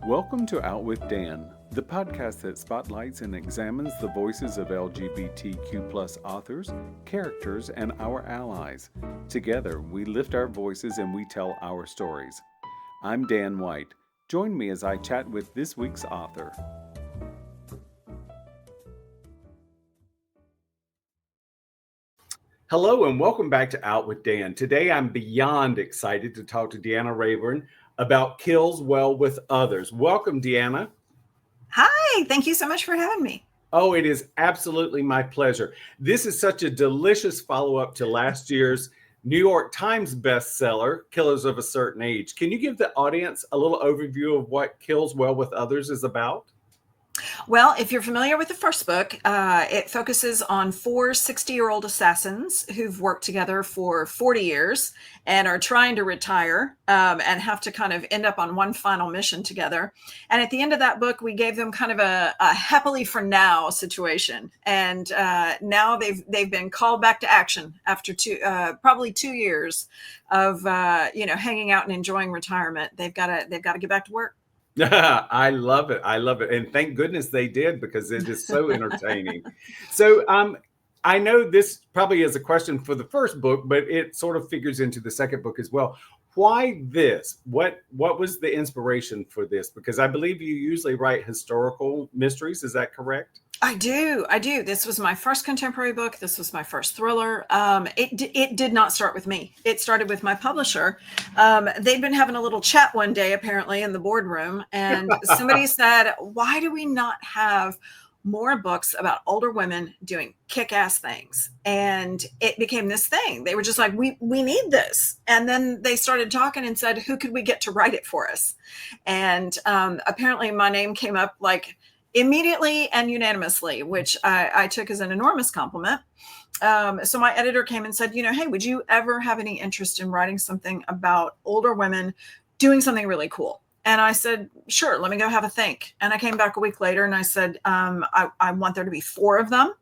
Welcome to Out with Dan, the podcast that spotlights and examines the voices of LGBTQ+ authors, characters, and our allies. Together, we lift our voices and we tell our stories. I'm Dan White. Join me as I chat with this week's author. Hello and welcome back to Out with Dan. Today I'm beyond excited to talk to Deanna Raybourn about Kills Well with Others. Welcome, Deanna. Hi, thank you so much for having me. Oh, it is absolutely my pleasure. This is such a delicious follow-up to last year's New York Times bestseller, Killers of a Certain Age. Can you give the audience a little overview of what Kills Well with Others is about? Well, if you're familiar with the first book, it focuses on four 60-year-old assassins who've worked together for 40 years and are trying to retire and have to kind of end up on one final mission together. And at the end of that book, we gave them kind of a happily for now situation. And now they've been called back to action after probably 2 years of hanging out and enjoying retirement. They've got to get back to work. I love it. I love it. And thank goodness they did, because it is so entertaining. So I know this probably is a question for the first book, but it sort of figures into the second book as well. Why this? What was the inspiration for this? Because I believe you usually write historical mysteries. Is that correct? I do. This was my first contemporary book. This was my first thriller. It did not start with me. It started with my publisher. They'd been having a little chat one day, apparently, in the boardroom. And somebody said, why do we not have more books about older women doing kick-ass things? And it became this thing. They were just like, we need this. And then they started talking and said, who could we get to write it for us? And apparently my name came up like immediately and unanimously, which I took as an enormous compliment. So my editor came and said, hey, would you ever have any interest in writing something about older women doing something really cool? And I said, sure, let me go have a think. And I came back a week later and I said, I want there to be 4 of them.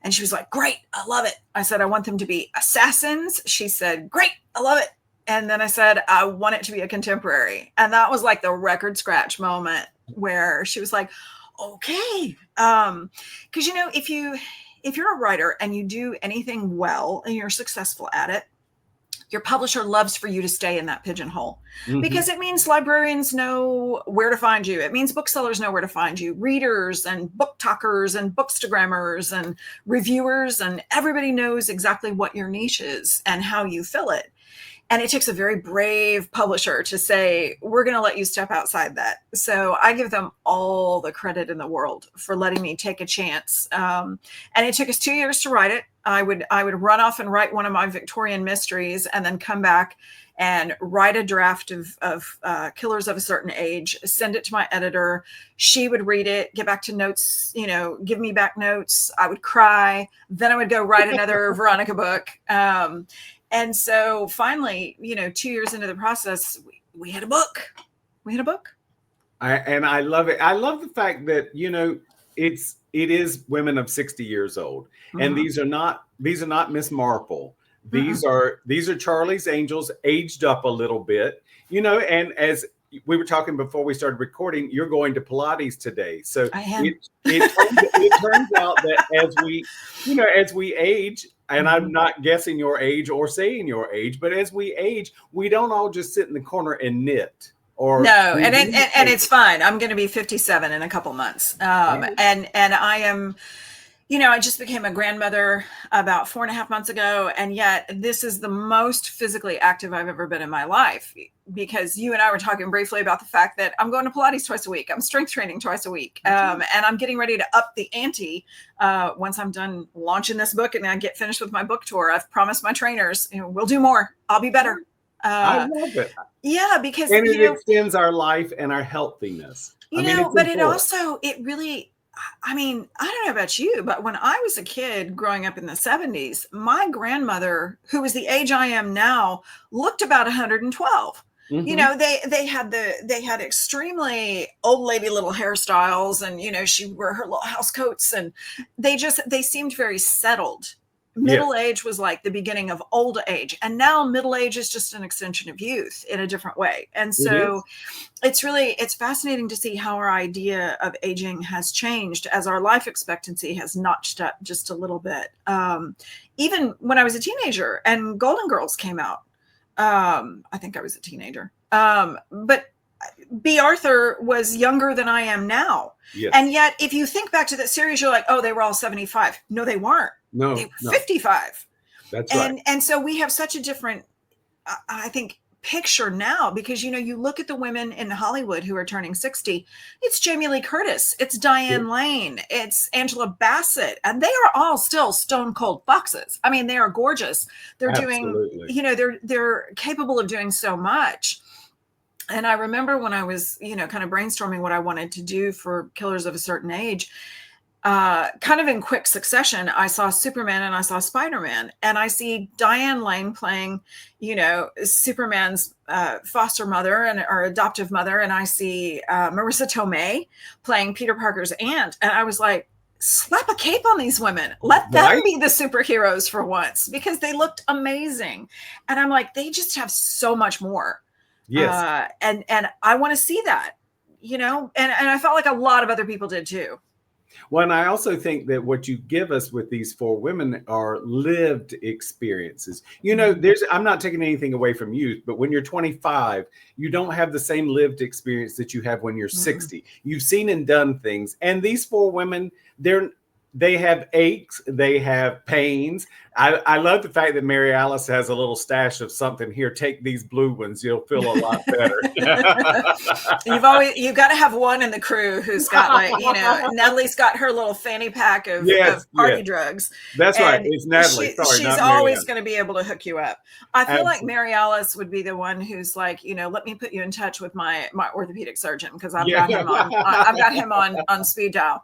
And she was like, great, I love it. I said, I want them to be assassins. She said, great, I love it. And then I said, I want it to be a contemporary. And that was like the record scratch moment where she was like, okay. Because, if you're a writer and you do anything well and you're successful at it, your publisher loves for you to stay in that pigeonhole, because it means librarians know where to find you. It means booksellers know where to find you, readers and book talkers and bookstagrammers and reviewers, and everybody knows exactly what your niche is and how you fill it. And it takes a very brave publisher to say, we're going to let you step outside that. So I give them all the credit in the world for letting me take a chance. And it took us 2 years to write it. I would run off and write one of my Victorian mysteries and then come back and write a draft of Killers of a Certain Age, send it to my editor. She would read it, get back to notes, give me back notes. I would cry. Then I would go write another Veronica book. And so finally, 2 years into the process, we had a book. I love it. I love the fact that, it is women of 60 years old. And these are not Miss Marple. These are Charlie's Angels aged up a little bit, and as we were talking before we started recording, you're going to Pilates today. So I am. It turns out that as we age, and I'm not guessing your age or saying your age, but as we age, we don't all just sit in the corner and knit. No, and it's fine. I'm going to be 57 in a couple months. And I am, I just became a grandmother about 4.5 months ago. And yet this is the most physically active I've ever been in my life, because you and I were talking briefly about the fact that I'm going to Pilates twice a week. I'm strength training twice a week. And I'm getting ready to up the ante once I'm done launching this book and I get finished with my book tour. I've promised my trainers, we'll do more. I'll be better. I love it. Yeah, because it extends our life and our healthiness. But it also, I don't know about you, but when I was a kid growing up in the 70s, my grandmother, who was the age I am now, looked about 112. They had extremely old lady little hairstyles, and she wore her little house coats, and they seemed very settled. Middle age was like the beginning of old age. And now middle age is just an extension of youth in a different way. And so it's fascinating to see how our idea of aging has changed as our life expectancy has notched up just a little bit. Even when I was a teenager and Golden Girls came out, I think I was a teenager. But B. Arthur was younger than I am now. Yes. And yet, if you think back to that series, you're like, oh, they were all 75. No, they weren't. No, they were 55. That's right. And so we have such a different, I think, picture now, because, you know, you look at the women in Hollywood who are turning 60, it's Jamie Lee Curtis, it's Diane Lane, it's Angela Bassett, and they are all still stone cold foxes. I mean, they are gorgeous. They're doing, you know, they're capable of doing so much. And I remember when I was, you know, kind of brainstorming what I wanted to do for Killers of a Certain Age, kind of in quick succession, I saw Superman and I saw Spider-Man, and I see Diane Lane playing, you know, Superman's foster mother or adoptive mother, and I see Marissa Tomei playing Peter Parker's aunt, and I was like, slap a cape on these women. Let them be the superheroes for once, because they looked amazing. And I'm like, they just have so much more. Yes. And I want to see that, you know, and I felt like a lot of other people did too. Well, and I also think that what you give us with these four women are lived experiences. You know, I'm not taking anything away from youth, but when you're 25, you don't have the same lived experience that you have when you're 60. You've seen and done things. And these four women, they have aches, they have pains. I love the fact that Mary Alice has a little stash of something here. Take these blue ones, you'll feel a lot better. You've got to have one in the crew who's got, like, you know, Natalie's got her little fanny pack of party drugs. That's right. It's Natalie. She's always going to be able to hook you up. I feel like Mary Alice would be the one who's like, you know, let me put you in touch with my orthopedic surgeon, because I've got him on speed dial.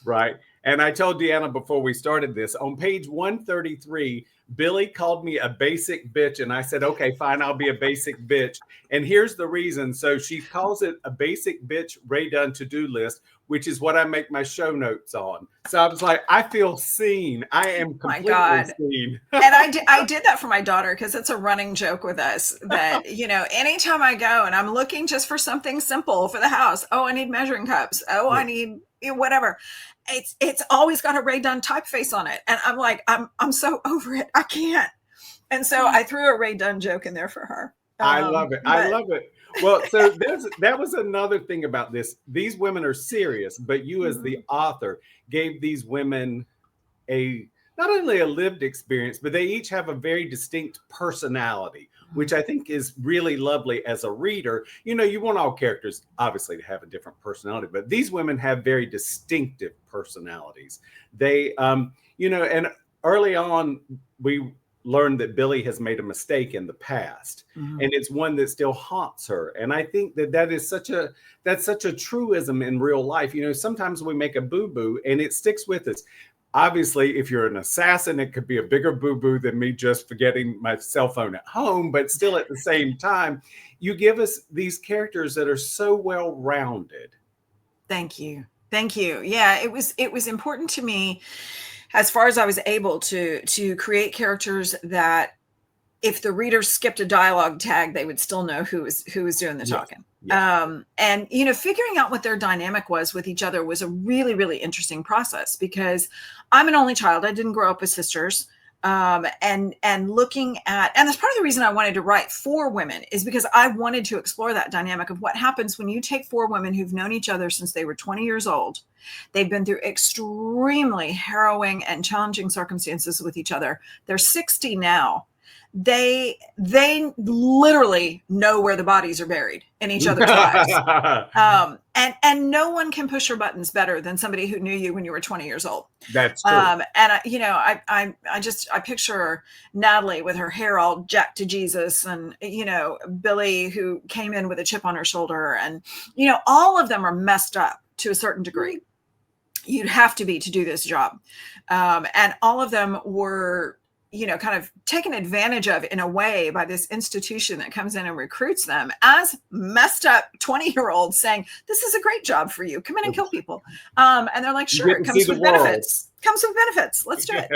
Right. And I told Deanna before we started this, on page 133, Billie called me a basic bitch. And I said, okay, fine, I'll be a basic bitch. And here's the reason. So she calls it a basic bitch Ray Dunn to-do list, which is what I make my show notes on. So I was like, I feel seen. I am completely seen. And I did that for my daughter, because it's a running joke with us that, you know, anytime I go and I'm looking just for something simple for the house, oh, I need measuring cups. Oh, I need whatever. It's always got a Ray Dunn typeface on it. And I'm like, I'm so over it. I can't. And so I threw a Ray Dunn joke in there for her. I love it. I love it. Well, so that was another thing about this. These women are serious, but you as the author gave these women not only a lived experience, but they each have a very distinct personality, which I think is really lovely as a reader. You know, you want all characters obviously to have a different personality, but these women have very distinctive personalities. They, you know, and early on we learned that Billie has made a mistake in the past, and it's one that still haunts her. And I think that's such a truism in real life. You know, sometimes we make a boo-boo and it sticks with us. Obviously, if you're an assassin, it could be a bigger boo-boo than me just forgetting my cell phone at home. But still, at the same time, you give us these characters that are so well-rounded. Thank you. Thank you. Yeah, it was important to me, as far as I was able to create characters that if the reader skipped a dialogue tag, they would still know who was doing the talking. Yeah. And, you know, figuring out what their dynamic was with each other was a really, really interesting process, because I'm an only child. I didn't grow up with sisters. And looking at, and that's part of the reason I wanted to write four women, is because I wanted to explore that dynamic of what happens when you take four women who've known each other since they were 20 years old. They've been through extremely harrowing and challenging circumstances with each other. They're 60 now. They literally know where the bodies are buried in each other's lives. And no one can push your buttons better than somebody who knew you when you were 20 years old. That's true. And I picture Natalie with her hair all jacked to Jesus, and, you know, Billie, who came in with a chip on her shoulder, and, you know, all of them are messed up to a certain degree. You'd have to be to do this job. And all of them were kind of taken advantage of in a way by this institution that comes in and recruits them as messed up 20-year-olds saying, this is a great job for you. Come in and kill people. And they're like, sure, it comes with benefits. Comes with benefits. Let's do it.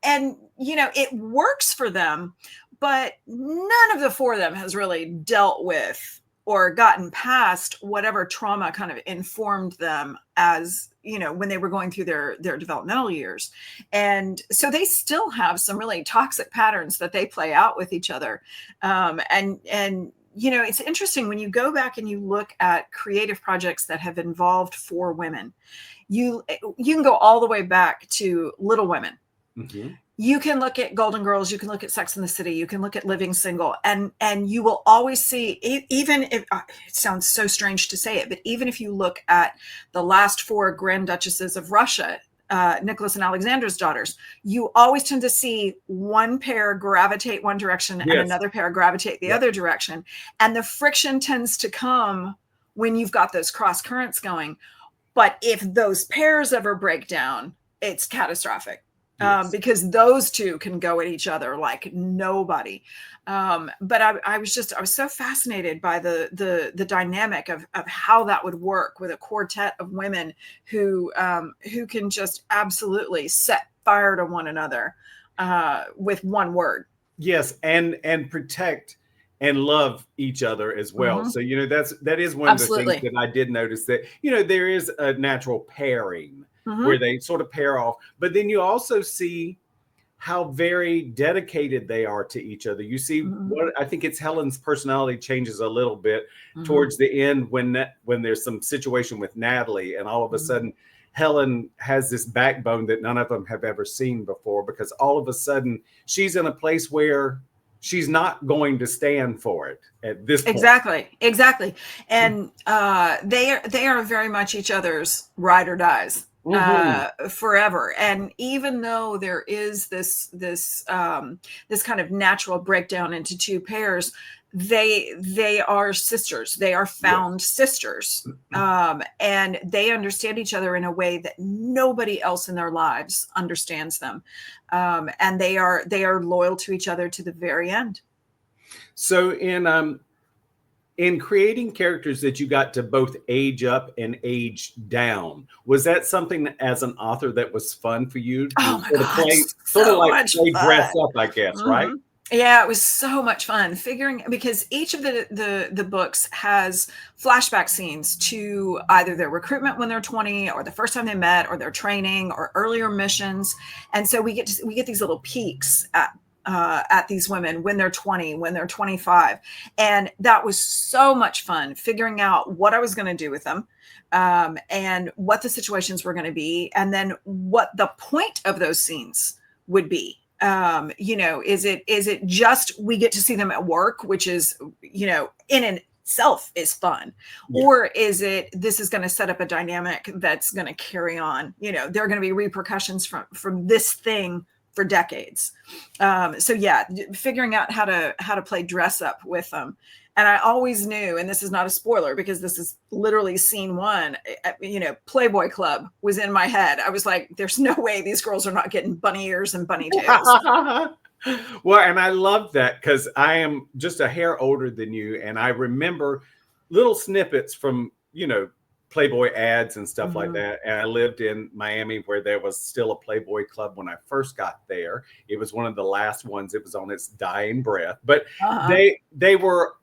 And, it works for them, but none of the four of them has really dealt with or gotten past whatever trauma kind of informed them as, when they were going through their developmental years. And so they still have some really toxic patterns that they play out with each other. And it's interesting when you go back and you look at creative projects that have involved four women, you can go all the way back to Little Women. Mm-hmm. You can look at Golden Girls, you can look at Sex and the City, you can look at Living Single, and you will always see, even if it sounds so strange to say it, but even if you look at the last four Grand Duchesses of Russia, Nicholas and Alexandra's daughters, you always tend to see one pair gravitate one direction and another pair gravitate the other direction. And the friction tends to come when you've got those cross currents going. But if those pairs ever break down, it's catastrophic. Because those two can go at each other like nobody. But I was so fascinated by the dynamic of how that would work with a quartet of women who can just absolutely set fire to one another with one word. Yes, and protect and love each other as well. Mm-hmm. So that is one Absolutely. of the things that I did notice, that there is a natural pairing. Mm-hmm. Where they sort of pair off. But then you also see how very dedicated they are to each other. You see what I think it's Helen's personality changes a little bit towards the end when there's some situation with Natalie, and all of a sudden Helen has this backbone that none of them have ever seen before, because all of a sudden she's in a place where she's not going to stand for it at this point. Exactly. And they are very much each other's ride or dies. Forever. And even though there is this kind of natural breakdown into two pairs, they are sisters. They are found sisters. And they understand each other in a way that nobody else in their lives understands them. And they are loyal to each other to the very end. So in creating characters that you got to both age up and age down, was that something as an author that was fun for you? Oh my God, play dress up, I guess, right? Yeah, it was so much fun figuring, because each of the books has flashback scenes to either their recruitment when they're 20, or the first time they met, or their training, or earlier missions. And so we get these little peeks at these women when they're 20, when they're 25. And that was so much fun figuring out what I was going to do with them, and what the situations were going to be, and then what the point of those scenes would be. Is it just we get to see them at work, which is, in itself is fun, or is it this is going to set up a dynamic that's going to carry on? There are going to be repercussions from this thing for decades. Figuring out how to play dress up with them. And I always knew, and this is not a spoiler because this is literally scene one, Playboy Club was in my head. I was like, there's no way these girls are not getting bunny ears and bunny tails. Well, and I love that because I am just a hair older than you. And I remember little snippets from, Playboy ads and stuff like that. And I lived in Miami where there was still a Playboy Club when I first got there. It was one of the last ones. It was on its dying breath, but they were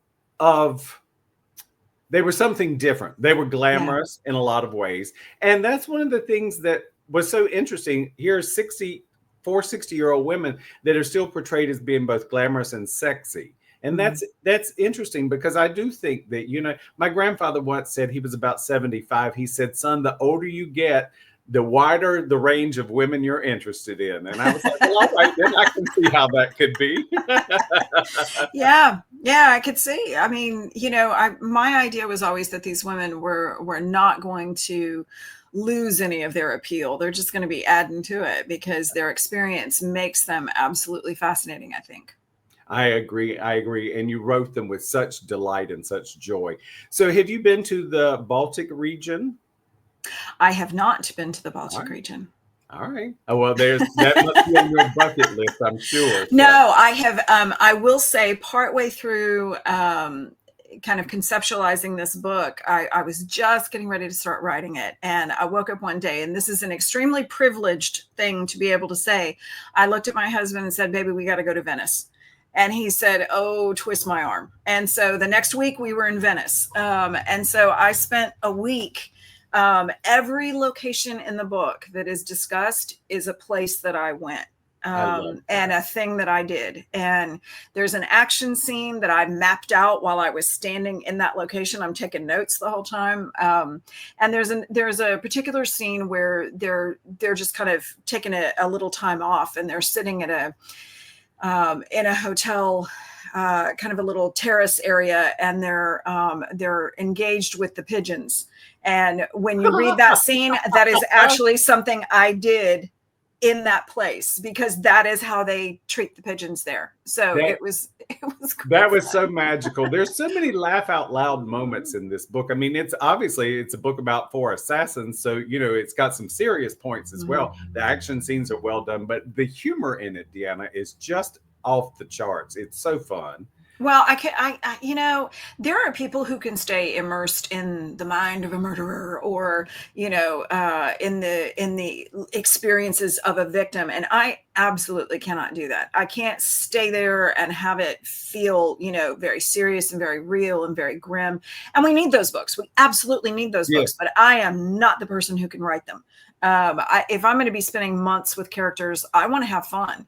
something different. They were glamorous in a lot of ways. And that's one of the things that was so interesting. Here's 60-year-old women that are still portrayed as being both glamorous and sexy. And that's interesting because I do think that, my grandfather once said, he was about 75. He said, son, the older you get, the wider the range of women you're interested in. And I was like, well, all right, then I can see how that could be. Yeah, I could see. I mean, my idea was always that these women were not going to lose any of their appeal. They're just going to be adding to it because their experience makes them absolutely fascinating, I think. I agree. And you wrote them with such delight and such joy. So have you been to the Baltic region? I have not been to the Baltic region. All right. Oh, well, that must be on your bucket list, I'm sure. No, I have. I will say, partway through kind of conceptualizing this book, I was just getting ready to start writing it, and I woke up one day, and this is an extremely privileged thing to be able to say. I looked at my husband and said, "Baby, we got to go to Venice." And he said, "Oh, twist my arm." And so the next week we were in Venice, and so I spent a week. Every location in the book that is discussed is a place that I went, and a thing that I did. And there's an action scene that I mapped out while I was standing in that location. I'm taking notes the whole time. And there's a particular scene where they're just kind of taking a little time off, and they're sitting at in a hotel, kind of a little terrace area, and they're engaged with the pigeons. And when you read that scene, that is actually something I did in that place, because that is how they treat the pigeons there. So it was that was so magical. There's so many laugh out loud moments in this book. I mean, it's a book about 4 assassins, so it's got some serious points as well. The action scenes are well done, but the humor in it, Deanna, is just off the charts. It's so fun. Well, there are people who can stay immersed in the mind of a murderer, or, in the experiences of a victim. And I absolutely cannot do that. I can't stay there and have it feel, very serious and very real and very grim. And we need those books. We absolutely need those books, but I am not the person who can write them. If I'm going to be spending months with characters, I want to have fun.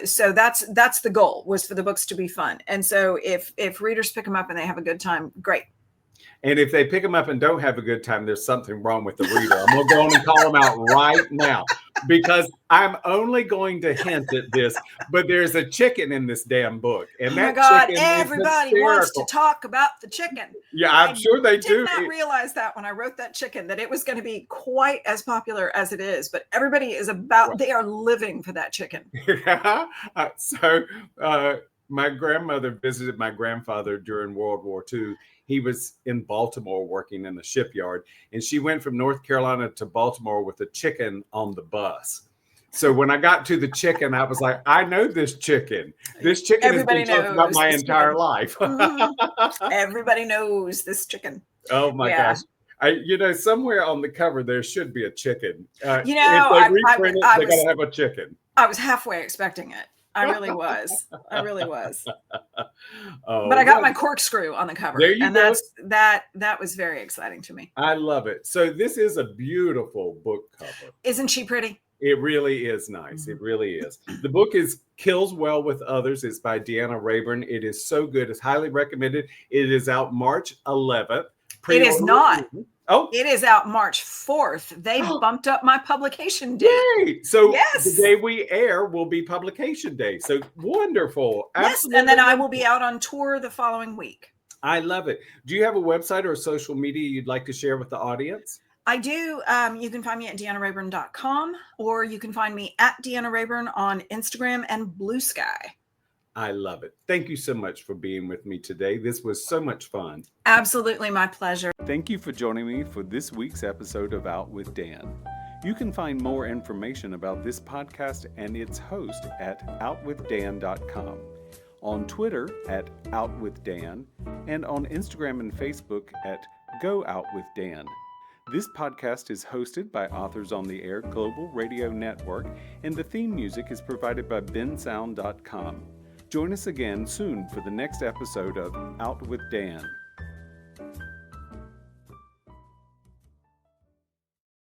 So that's the goal, was for the books to be fun. And so if readers pick them up and they have a good time, great. And if they pick them up and don't have a good time, there's something wrong with the reader. I'm going to go on and call them out right now, because I'm only going to hint at this, but there's a chicken in this damn book. And oh my God, everybody wants to talk about the chicken. Yeah, I'm sure they do. I did not realize that when I wrote that chicken, that it was going to be quite as popular as it is, but everybody is they are living for that chicken. My grandmother visited my grandfather during World War II. He was in Baltimore working in the shipyard, and she went from North Carolina to Baltimore with a chicken on the bus. So when I got to the chicken, I was like, I know this chicken. This chicken has been talked about my entire life. Everybody knows this chicken. Oh my gosh. Somewhere on the cover, there should be a chicken. If they reprint it, they got to have a chicken. I was halfway expecting it. I really was. Oh, but I got my corkscrew on the cover. There you go. That was very exciting to me. I love it. So this is a beautiful book cover. Isn't she pretty? It really is nice. It really is. The book is Kills Well with Others. It's by Deanna Raybourn. It is so good. It's highly recommended. It is out March 11th. It is not. Oh, it is out March 4th. They bumped up my publication date. Yay. So the day we air will be publication day. So wonderful. Yes, and then I will be out on tour the following week. I love it. Do you have a website or social media you'd like to share with the audience? I do. You can find me at DeannaRaybourn.com, or you can find me at Deanna Raybourn on Instagram and Blue Sky. I love it. Thank you so much for being with me today. This was so much fun. Absolutely, my pleasure. Thank you for joining me for this week's episode of Out with Dan. You can find more information about this podcast and its host at OutWithDan.com, on Twitter at OutWithDan, and on Instagram and Facebook at GoOutWithDan. This podcast is hosted by Authors on the Air Global Radio Network, and the theme music is provided by bensound.com. Join us again soon for the next episode of Out with Dan.